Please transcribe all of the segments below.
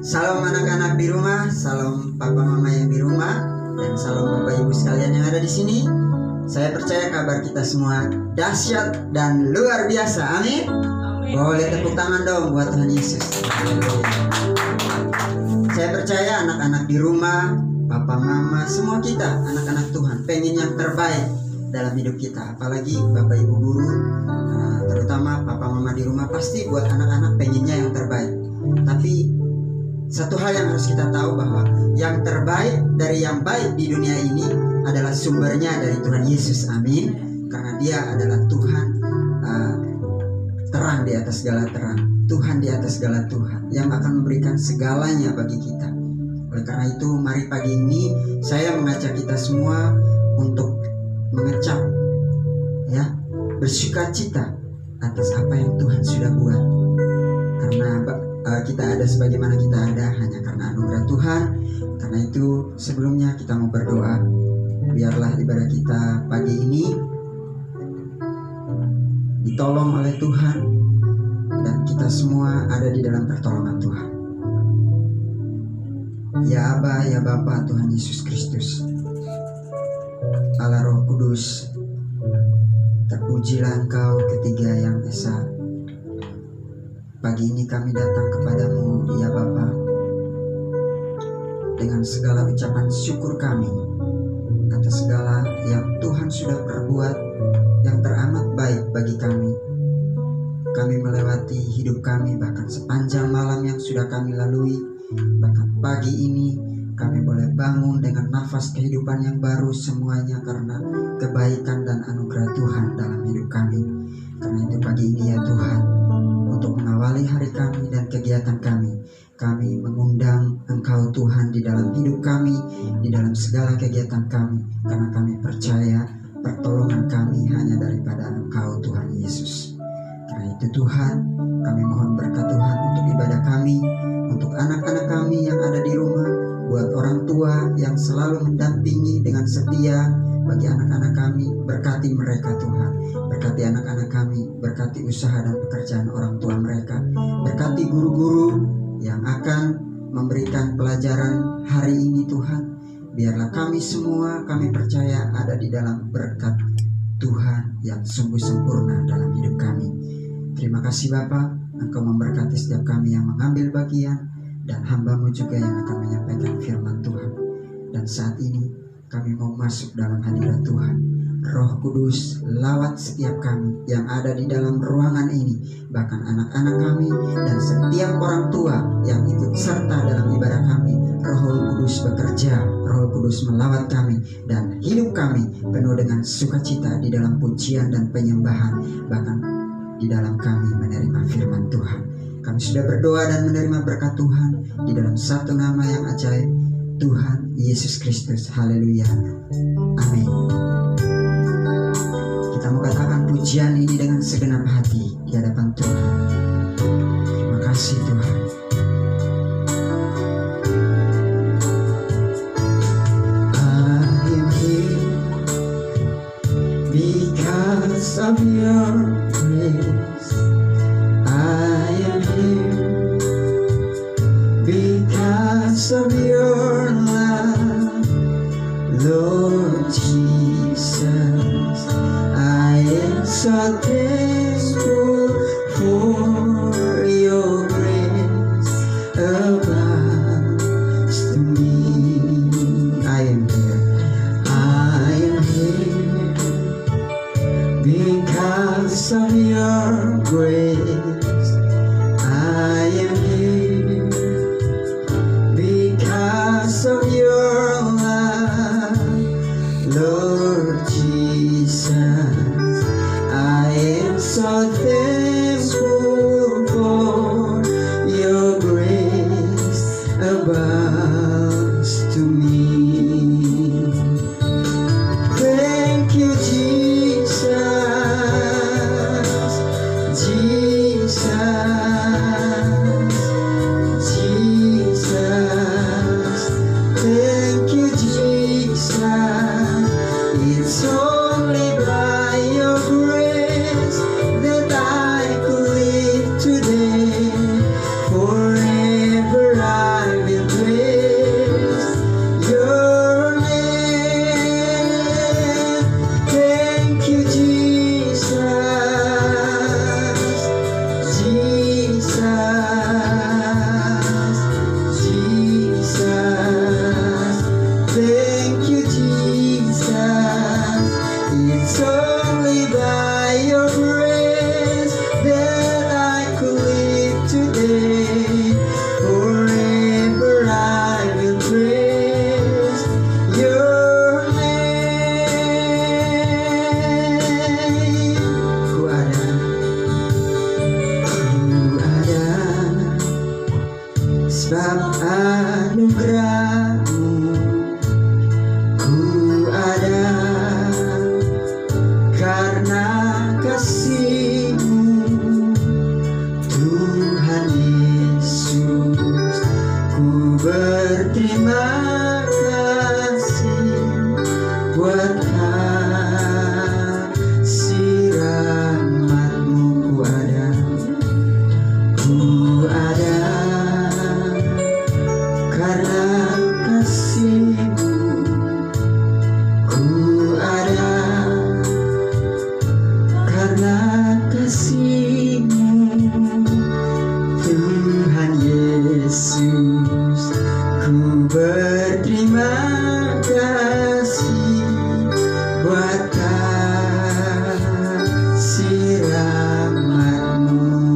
Salam anak-anak di rumah, salam papa mama yang di rumah, dan salam bapak ibu sekalian yang ada di sini. Saya percaya kabar kita semua dahsyat dan luar biasa. Amin. Boleh tepuk tangan dong buat Tuhan Yesus. Saya percaya anak-anak di rumah, papa mama, semua kita anak-anak Tuhan pengen yang terbaik dalam hidup kita. Apalagi bapak ibu guru, terutama papa mama di rumah pasti buat anak-anak pengennya yang terbaik. Tapi satu hal yang harus kita tahu bahwa yang terbaik dari yang baik di dunia ini adalah sumbernya dari Tuhan Yesus. Amin. Karena Dia adalah Tuhan, terang di atas segala terang, Tuhan di atas segala Tuhan, yang akan memberikan segalanya bagi kita. Oleh karena itu, mari pagi ini saya mengajak kita semua untuk mengecap, ya, bersukacita atas apa yang Tuhan sudah buat. Karena kita ada sebagaimana kita ada hanya karena anugerah Tuhan. Karena itu sebelumnya kita mau berdoa. Biarlah ibadah kita pagi ini ditolong oleh Tuhan, dan kita semua ada di dalam pertolongan Tuhan. Ya Aba, ya Bapa, Tuhan Yesus Kristus, Allah Roh Kudus, terpujilah Engkau ketiga yang esa. Pagi ini kami datang kepadamu, ya Bapa, dengan segala ucapan syukur kami atas segala yang Tuhan sudah perbuat yang teramat baik bagi kami. Kami melewati hidup kami, bahkan sepanjang malam yang sudah kami lalui, bahkan pagi ini kami boleh bangun dengan nafas kehidupan yang baru, semuanya karena kebaikan dan anugerah Tuhan dalam hidup kami. Karena itu pagi ini ya Tuhan, untuk mengawali hari kami dan kegiatan kami mengundang Engkau Tuhan di dalam hidup kami, di dalam segala kegiatan kami, karena kami percaya pertolongan kami hanya daripada Engkau Tuhan Yesus. Karena itu Tuhan, kami mohon berkat Tuhan untuk ibadah kami, untuk anak-anak kami yang ada di rumah, buat orang tua yang selalu mendampingi dengan setia bagi anak-anak kami, berkati mereka Tuhan. Berkati anak-anak kami, berkati usaha dan pekerjaan orang tua mereka, berkati guru-guru yang akan memberikan pelajaran hari ini Tuhan. Biarlah kami semua, kami percaya ada di dalam berkat Tuhan yang sungguh sempurna dalam hidup kami. Terima kasih Bapa, Engkau memberkati setiap kami yang mengambil bagian, dan hamba-Mu juga yang akan menyampaikan firman Tuhan. Dan saat ini kami mau masuk dalam hadirat Tuhan. Roh Kudus, lawat setiap kami yang ada di dalam ruangan ini, bahkan anak-anak kami dan setiap orang tua yang ikut serta dalam ibadah kami. Roh Kudus bekerja, Roh Kudus melawat kami, dan hidup kami penuh dengan sukacita di dalam pujian dan penyembahan, bahkan di dalam kami menerima firman Tuhan. Kami sudah berdoa dan menerima berkat Tuhan di dalam satu nama yang ajaib, Tuhan Yesus Kristus. Haleluya. Amin. Kita mau katakan pujian ini dengan segenap hati di hadapan Tuhan. Terima kasih Tuhan. I am here because of your grace. I am here because of your love, Lord Jesus. I am so thankful for your grace abounds to me. I am here because of your grace. I am here because Sebab anugerah-Mu ku ada, karena kasih-Mu Tuhan Yesus. Ku berterima kasih buat kasih rahmat-Mu. Ku ada karena kasih-Mu. Ku ada karena kasih-Mu Tuhan Yesus. Ku berterima kasih buat kasih rahmat-Mu.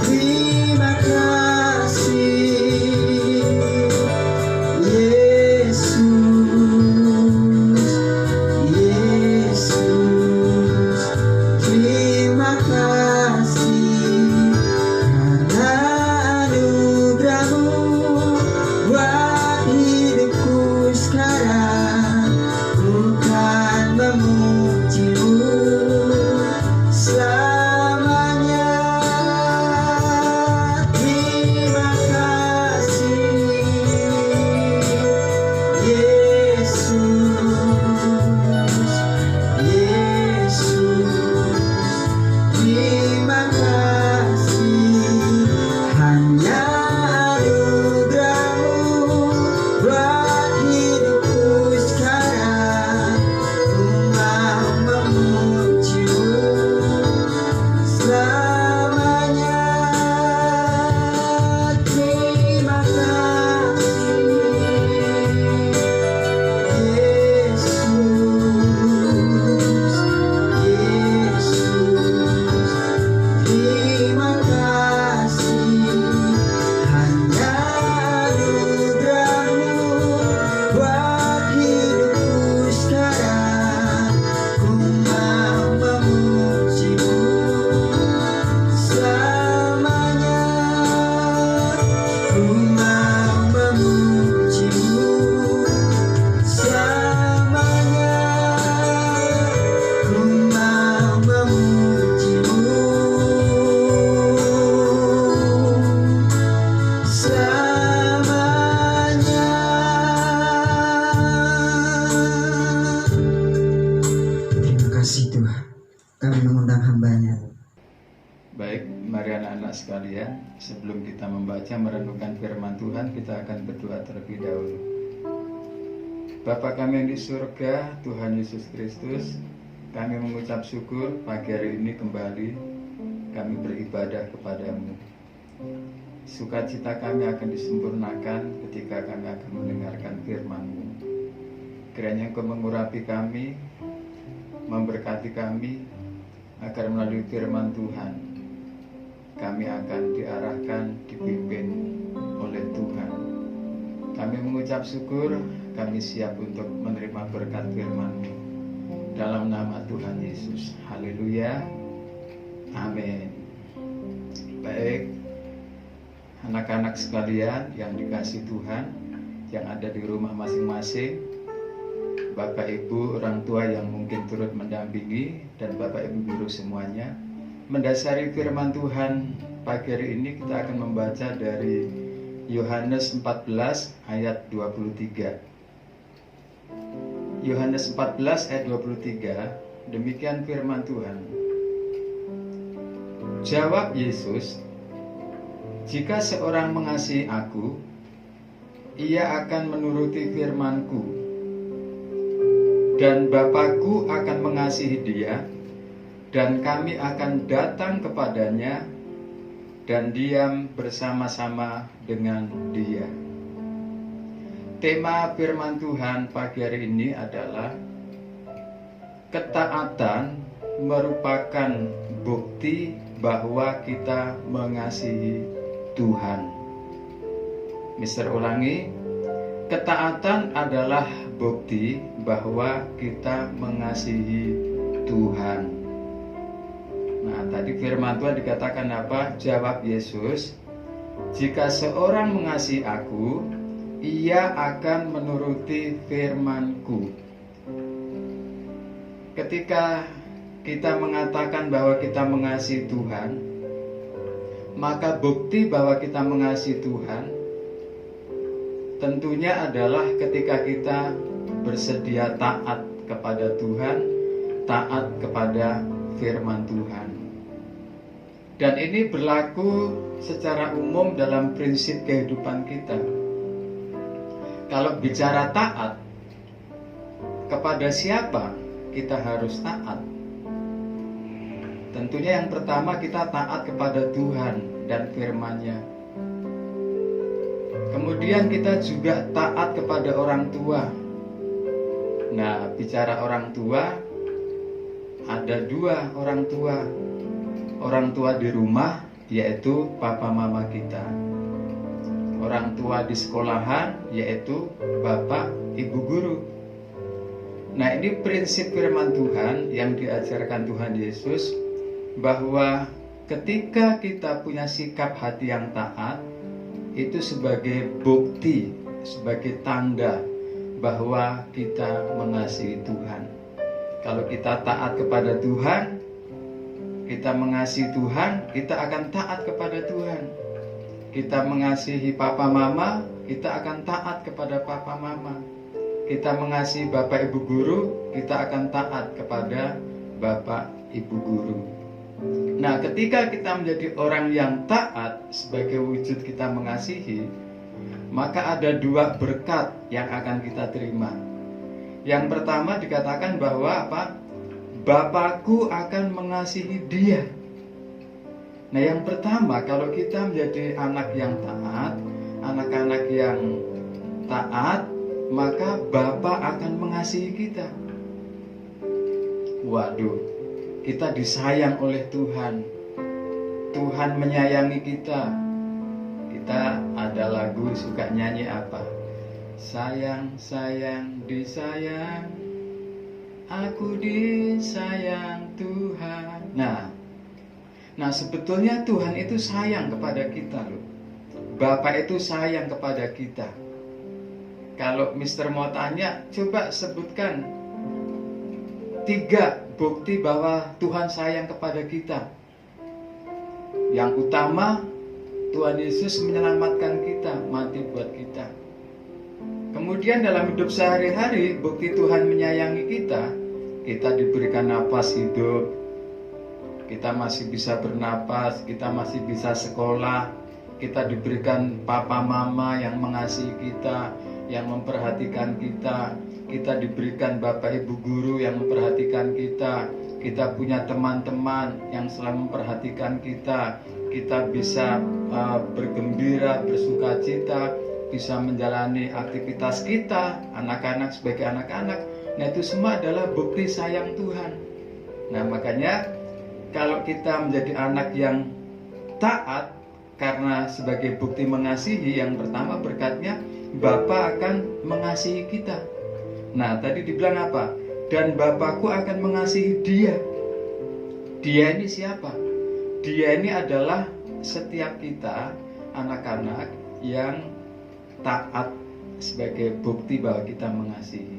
Terima kasih Yesus, Yesus. Terima kasih karena anugerah-Mu buat hidupku sekarang. Ku kan memuji-Mu selamanya. Terima kasih Yesus, Yesus. Terima kasih hanya anugerah-Mu buat hidupku sekarang. Ku mau memuji-Mu selamanya. Terima kasih Yesus, Yesus. Terima kasih hanya anugerah-Mu buat hidupku sekarang. Ku mau memuji-Mu selamanya. Ku mau memuji-Mu selamanya. Ku mau memuji-Mu selamanya. Terima kasih Tuhan, kami mengundang hamba-Nya. Baik, mari anak-anak sekalian, sebelum kita membaca merenungkan firman Tuhan, kita akan berdoa terlebih dahulu. Bapa kami yang di surga, Tuhan Yesus Kristus, kami mengucap syukur pagi hari ini kembali kami beribadah kepada-Mu. Sukacita kami akan disempurnakan ketika kami akan mendengarkan firman-Mu. Kiranya Engkau mengurapi kami, memberkati kami, agar melalui firman Tuhan kami akan diarahkan, dipimpin oleh Tuhan. Kami mengucap syukur, kami siap untuk menerima berkat firman-Mu. Dalam nama Tuhan Yesus. Haleluya. Amin. Baik, anak-anak sekalian yang dikasihi Tuhan, yang ada di rumah masing-masing, Bapak Ibu, orang tua yang mungkin turut mendampingi, dan Bapak Ibu guru semuanya, mendasari firman Tuhan pagi hari ini kita akan membaca dari Yohanes 14 ayat 23. Yohanes 14 ayat 23, demikian firman Tuhan. Jawab Yesus, jika seorang mengasihi aku, ia akan menuruti firman-Ku, dan Bapa-Ku akan mengasihi dia, dan kami akan datang kepadanya dan diam bersama-sama dengan dia. Tema firman Tuhan pagi hari ini adalah ketaatan merupakan bukti bahwa kita mengasihi Tuhan. Mister ulangi, ketaatan adalah bukti bahwa kita mengasihi Tuhan. Nah, tadi firman Tuhan dikatakan apa? Jawab Yesus, Jika seorang mengasihi aku, ia akan menuruti firman-Ku. Ketika kita mengatakan bahwa kita mengasihi Tuhan, maka bukti bahwa kita mengasihi Tuhan tentunya adalah ketika kita bersedia taat kepada Tuhan, taat kepada firman Tuhan. Dan ini berlaku secara umum dalam prinsip kehidupan kita. Kalau bicara taat, kepada siapa kita harus taat? Tentunya yang pertama kita taat kepada Tuhan dan firman-Nya. Kemudian kita juga taat kepada orang tua. Nah, bicara orang tua, ada dua orang tua. Orang tua di rumah, yaitu papa mama kita. Orang tua di sekolahan, yaitu bapak ibu guru. Nah, ini prinsip firman Tuhan yang diajarkan Tuhan Yesus, bahwa ketika kita punya sikap hati yang taat, itu sebagai bukti, sebagai tanda bahwa kita mengasihi Tuhan. Kalau kita taat kepada Tuhan, kita mengasihi Tuhan, kita akan taat kepada Tuhan. Kita mengasihi papa mama, kita akan taat kepada papa mama. Kita mengasihi bapak ibu guru, kita akan taat kepada bapak ibu guru. Nah, ketika kita menjadi orang yang taat sebagai wujud kita mengasihi, maka ada dua berkat yang akan kita terima. Yang pertama dikatakan bahwa apa? Bapakku akan mengasihi dia. Nah, yang pertama, kalau kita menjadi anak yang taat, anak-anak yang taat, maka Bapa akan mengasihi kita. Waduh, kita disayang oleh Tuhan. Tuhan menyayangi kita. Kita ada lagu suka nyanyi apa? Sayang, sayang, disayang, aku disayang Tuhan. Nah, sebetulnya Tuhan itu sayang kepada kita loh. Bapak itu sayang kepada kita. Kalau Mister mau tanya, coba sebutkan 3 bukti bahwa Tuhan sayang kepada kita. Yang utama, Tuhan Yesus menyelamatkan kita, mati buat kita. Kemudian dalam hidup sehari-hari, bukti Tuhan menyayangi kita. Kita diberikan napas hidup, kita masih bisa bernapas, kita masih bisa sekolah, kita diberikan papa mama yang mengasihi kita, yang memperhatikan kita. Kita diberikan bapak ibu guru yang memperhatikan kita. Kita punya teman-teman yang selalu memperhatikan kita. Kita bisa bergembira, bersukacita, bisa menjalani aktivitas kita, anak-anak sebagai anak-anak. Nah, itu semua adalah bukti sayang Tuhan. Nah, makanya kalau kita menjadi anak yang taat, karena sebagai bukti mengasihi, yang pertama berkatnya Bapa akan mengasihi kita. Nah, tadi dibilang apa? Dan Bapakku akan mengasihi dia. Dia ini siapa? Dia ini adalah setiap kita, anak-anak yang taat sebagai bukti bahwa kita mengasihi.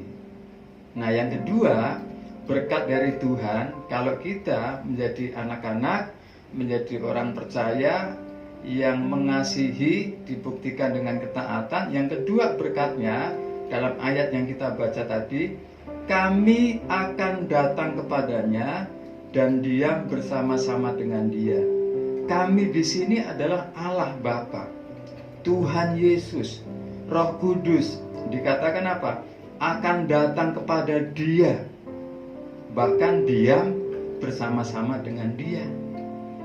Nah, yang kedua, berkat dari Tuhan, kalau kita menjadi anak-anak, menjadi orang percaya yang mengasihi, dibuktikan dengan ketaatan. Yang kedua berkatnya, dalam ayat yang kita baca tadi, kami akan datang kepadanya dan diam bersama-sama dengan dia. Kami di sini adalah Allah Bapa, Tuhan Yesus, Roh Kudus. Dikatakan apa? Akan datang kepada dia, bahkan diam bersama-sama dengan dia.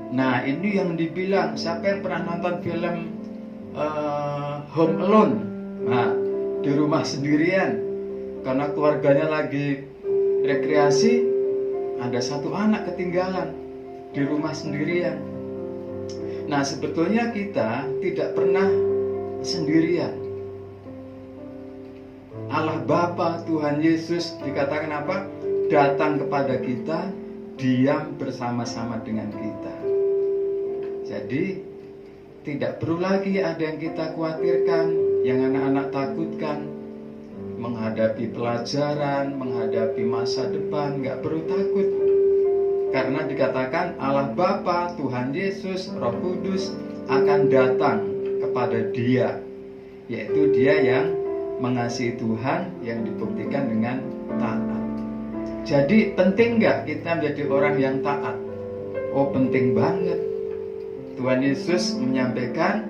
Nah, ini yang dibilang, siapa yang pernah nonton film Home Alone? Nah, di rumah sendirian, karena keluarganya lagi rekreasi, ada satu anak ketinggalan di rumah sendirian. Nah, sebetulnya kita tidak pernah sendirian. Allah Bapa, Tuhan Yesus, dikatakan apa? Datang kepada kita, diam bersama-sama dengan kita. Jadi Tidak perlu lagi ada yang kita khawatirkan, yang anak-anak takutkan. Menghadapi pelajaran, menghadapi masa depan, nggak perlu takut. Karena dikatakan Allah Bapa, Tuhan Yesus, Roh Kudus akan datang kepada dia. Yaitu dia yang mengasihi Tuhan, yang dibuktikan dengan taat. Jadi penting nggak kita menjadi orang yang taat? Oh, penting banget. Tuhan Yesus menyampaikan,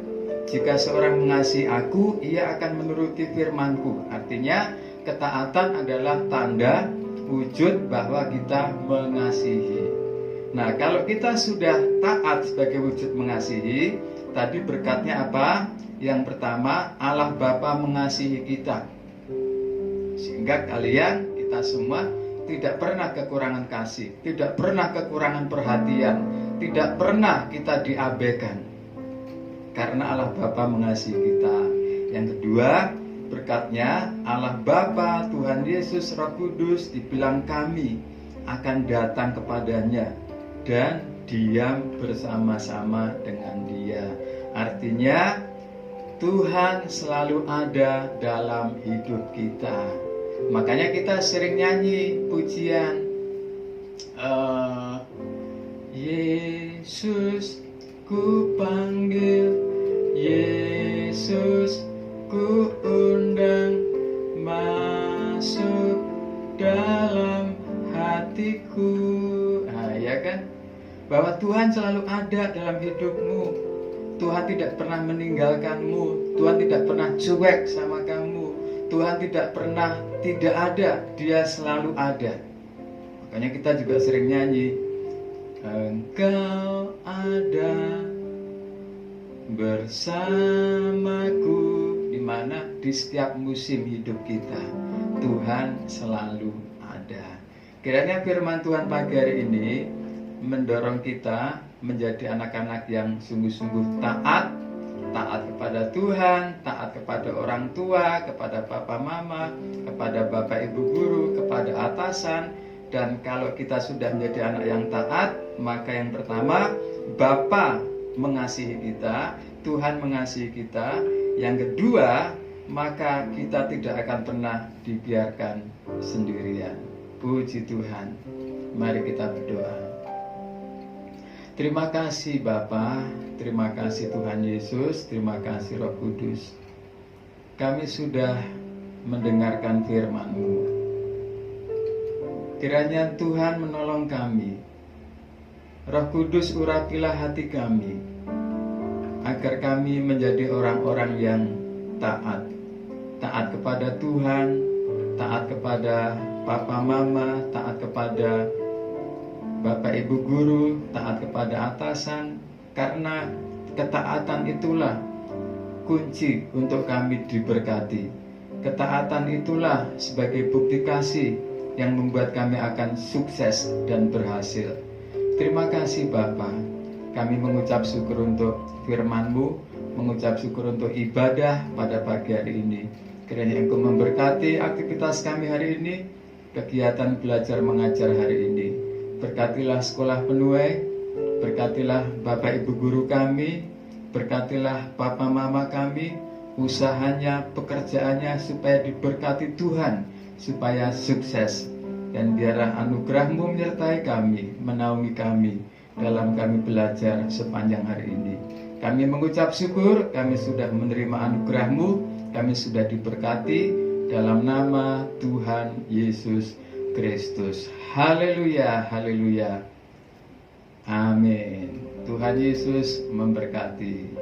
jika seorang mengasihi aku, ia akan menuruti firman-Ku. Artinya ketaatan adalah tanda wujud bahwa kita mengasihi. Nah, kalau kita sudah taat sebagai wujud mengasihi, tadi berkatnya apa? Yang pertama, Allah Bapa mengasihi kita. Sehingga kita semua tidak pernah kekurangan kasih, tidak pernah kekurangan perhatian, tidak pernah kita diabaikan. Karena Allah Bapa mengasihi kita. Yang kedua, berkatnya Allah Bapa, Tuhan Yesus, Roh Kudus, dibilang kami akan datang kepadanya dan diam bersama-sama dengan dia. Artinya Tuhan selalu ada dalam hidup kita. Makanya kita sering nyanyi pujian Yesus ku panggil, Yesus ku undang masuk dalam hatiku. Nah, ya kan? Bahwa Tuhan selalu ada dalam hidupmu. Tuhan tidak pernah meninggalkanmu. Tuhan tidak pernah cuek sama kamu. Tuhan tidak pernah tidak ada. Dia selalu ada. Makanya kita juga sering nyanyi, Engkau ada bersamaku. Di mana? Di setiap musim hidup kita Tuhan selalu ada. Kiranya firman Tuhan pagi hari ini mendorong kita menjadi anak-anak yang sungguh-sungguh taat kepada Tuhan, taat kepada orang tua, kepada papa mama, kepada bapak ibu guru, kepada atasan. Dan kalau kita sudah menjadi anak yang taat, maka yang pertama, Bapa mengasihi kita, Tuhan mengasihi kita. Yang kedua, maka kita tidak akan pernah dibiarkan sendirian. Puji Tuhan. Mari kita berdoa. Terima kasih Bapa, terima kasih Tuhan Yesus, terima kasih Roh Kudus. Kami sudah mendengarkan firman-Mu. Kiranya Tuhan menolong kami. Roh Kudus urapilah hati kami, agar kami menjadi orang-orang yang taat. Taat kepada Tuhan, taat kepada papa mama, taat kepada bapak ibu guru, taat kepada atasan. Karena ketaatan itulah kunci untuk kami diberkati. Ketaatan itulah sebagai bukti kasih yang membuat kami akan sukses dan berhasil. Terima kasih Bapa. Kami mengucap syukur untuk firman-Mu, mengucap syukur untuk ibadah pada pagi hari ini. Kiranya Engkau memberkati aktivitas kami hari ini, kegiatan belajar mengajar hari ini. Berkatilah sekolah penuai, berkatilah Bapak Ibu guru kami, berkatilah Papa Mama kami, usahanya, pekerjaannya, supaya diberkati Tuhan, supaya sukses. Dan biarlah anugerah-Mu menyertai kami, menaungi kami dalam kami belajar sepanjang hari ini. Kami mengucap syukur, kami sudah menerima anugerah-Mu, kami sudah diberkati dalam nama Tuhan Yesus Kristus. Haleluya, haleluya. Amin. Tuhan Yesus memberkati.